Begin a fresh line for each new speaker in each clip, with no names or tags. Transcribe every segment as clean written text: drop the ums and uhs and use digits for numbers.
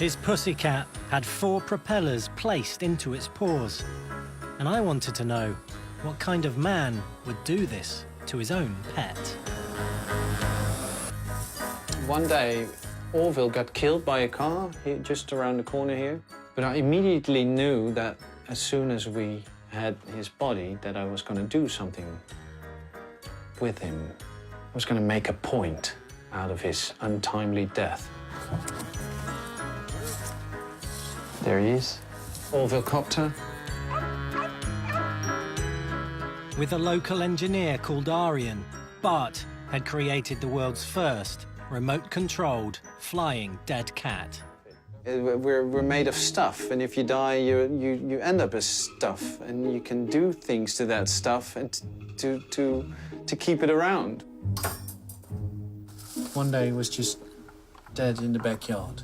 His pussycat had 4 propellers placed into its paws, and I wanted to know what kind of man would do this to his own pet.
One day, Orville got killed by a car here, just around the corner here. But I immediately knew that as soon as we had his body, that I was going to do something with him. I was going to make a point out of his untimely death. There he is, Orville Copter.
With a local engineer called Aryan, Bart had created the world's first remote-controlled flying dead cat.
We're made of stuff, and if you die, you end up as stuff, and you can do things to that stuff and to keep it around. One day he was just dead in the backyard.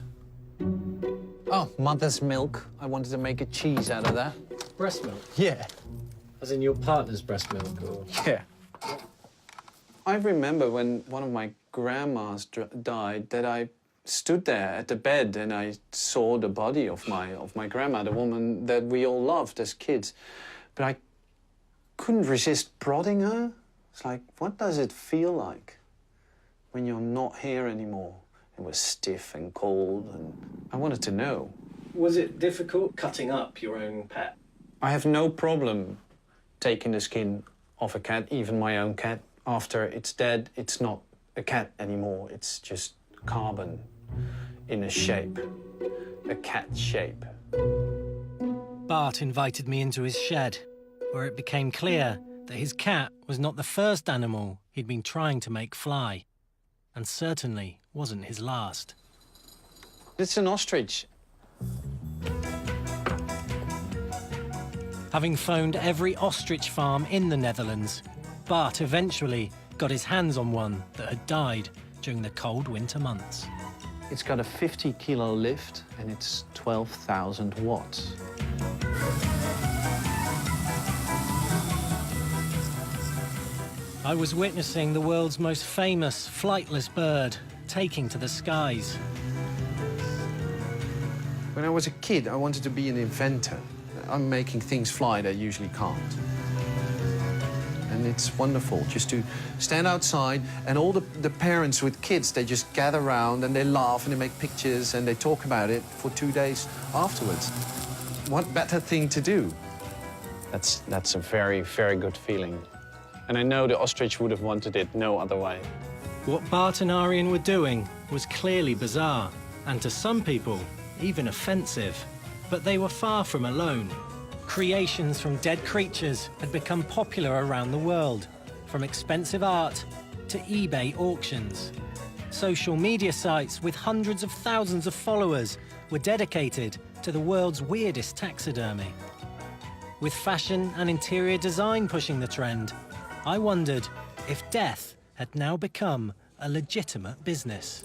Oh, mother's milk. I wanted to make a cheese out of that.
Breast milk?
Yeah.
As in your partner's breast milk, or...?
Yeah. I remember when one of my grandmas died, that I stood there at the bed and I saw the body of my grandma, the woman that we all loved as kids. But I couldn't resist prodding her. It's like, what does it feel like when you're not here anymore? It was stiff and cold, and I wanted to know.
Was it difficult cutting up your own pet?
I have no problem taking the skin off a cat, even my own cat. After it's dead, it's not a cat anymore. It's just carbon in a shape, a cat shape.
Bart invited me into his shed, where it became clear that his cat was not the first animal he'd been trying to make fly, and certainly wasn't his last.
It's an ostrich.
Having phoned every ostrich farm in the Netherlands, Bart eventually got his hands on one that had died during the cold winter months.
It's got a 50-kilo lift, and it's 12,000 watts.
I was witnessing the world's most famous flightless bird taking to the skies.
When I was a kid, I wanted to be an inventor. I'm making things fly that usually can't. And it's wonderful just to stand outside, and all the parents with kids, they just gather around and they laugh and they make pictures and they talk about it for 2 days afterwards. What better thing to do? That's a very, very good feeling. And I know the ostrich would have wanted it no other way.
What Bart and Aryan were doing was clearly bizarre, and to some people, even offensive. But they were far from alone. Creations from dead creatures had become popular around the world, from expensive art to eBay auctions. Social media sites with hundreds of thousands of followers were dedicated to the world's weirdest taxidermy. With fashion and interior design pushing the trend, I wondered if death had now become a legitimate business.